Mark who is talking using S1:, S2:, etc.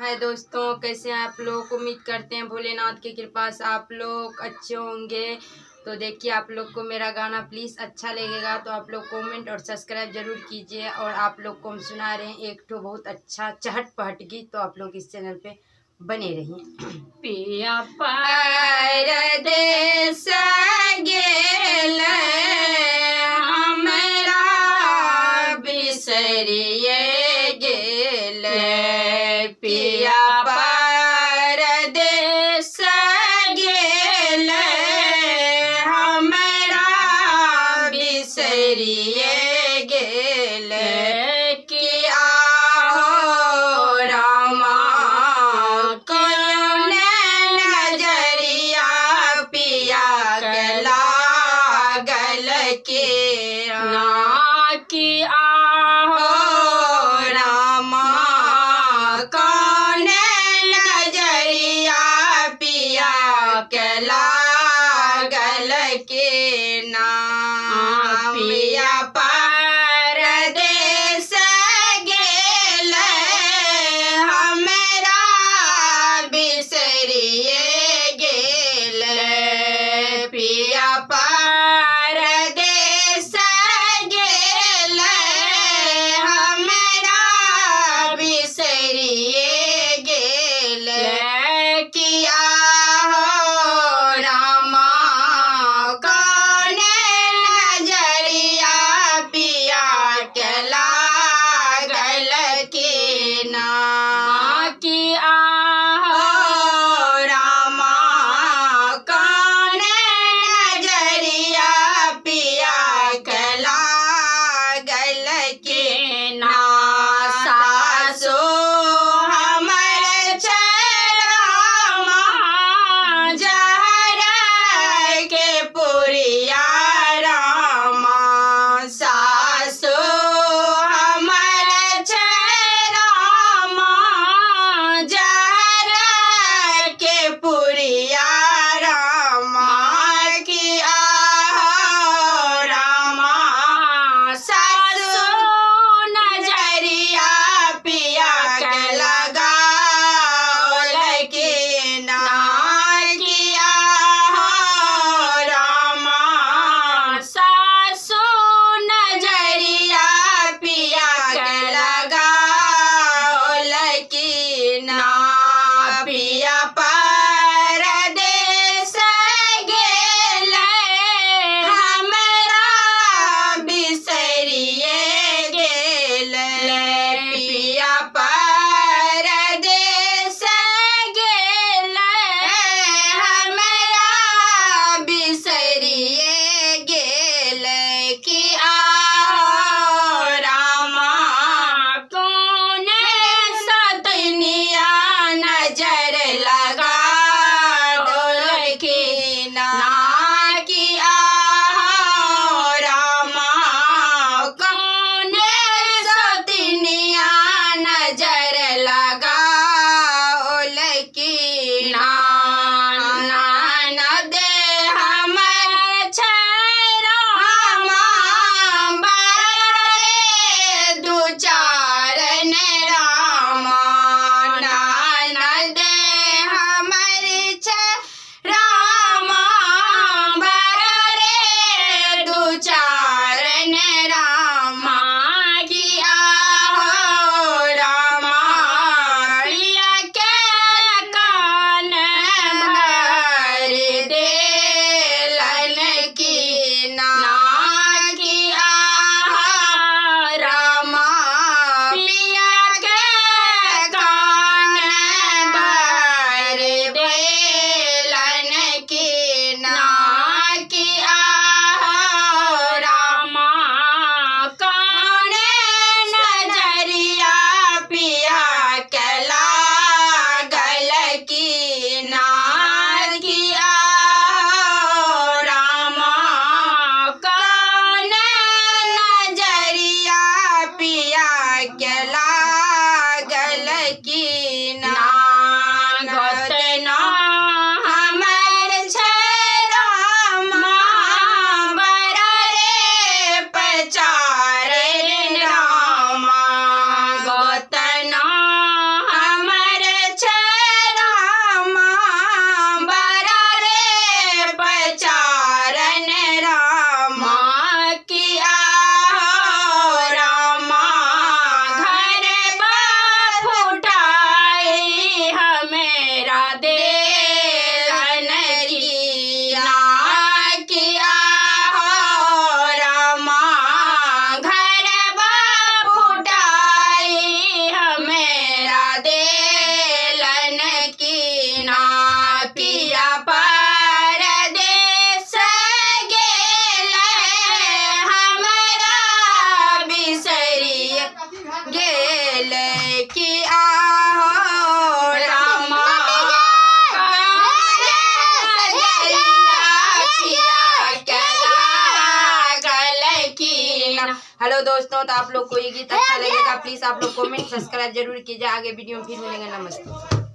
S1: हाय दोस्तों, कैसे हैं आप लोग। उम्मीद करते हैं भोलेनाथ की कृपा से आप लोग अच्छे होंगे। तो देखिए, आप लोग को मेरा गाना प्लीज़ अच्छा लगेगा तो आप लोग कमेंट और सब्सक्राइब जरूर कीजिए। और आप लोग को हम सुना रहे हैं एक तो बहुत अच्छा चहट पहट गीत, तो आप लोग इस चैनल पे बने रहिए। पिया परदेस गेल हमरा बिसरिए गेल, पिया परदेस गेल हमरा बिसरिए गेल, कि आहो रामा कौन नजरिया पिया के लागल के ना, कि आहो रामा कौन नजरिया पिया के लागल के ना, पिया परदेस गेल हमरा बिसरिए गेल, पिया परदेस गेल हमरा बिसरिए गेल, कि आहो रामा कौन नजरिया पिया के लागल के ना, कि आहो रामा कौन नजरिया पिया के लागल के ना, सासो हमर चरमा जहर के पुरिया रामा, सासो हमर चरमा जहर के पुरिया रामा, कि आहो रामा सासो नजरिया पिया के लगावल के ना, कि आहो रामा सासो नजरिया पिया के लगावल के ना, पिया परदेस गेल हमरा बिसरिए गेल, पिया परदेस गेल हमरा बिसरिए गेल, कि आहो रामा कौन सतनिया हेलो दोस्तों, तो आप लोग को ये गीत अच्छा लगेगा, प्लीज़ आप लोग कमेंट सब्सक्राइब जरूर कीजिए। आगे वीडियो में फिर मिलेंगे। नमस्ते।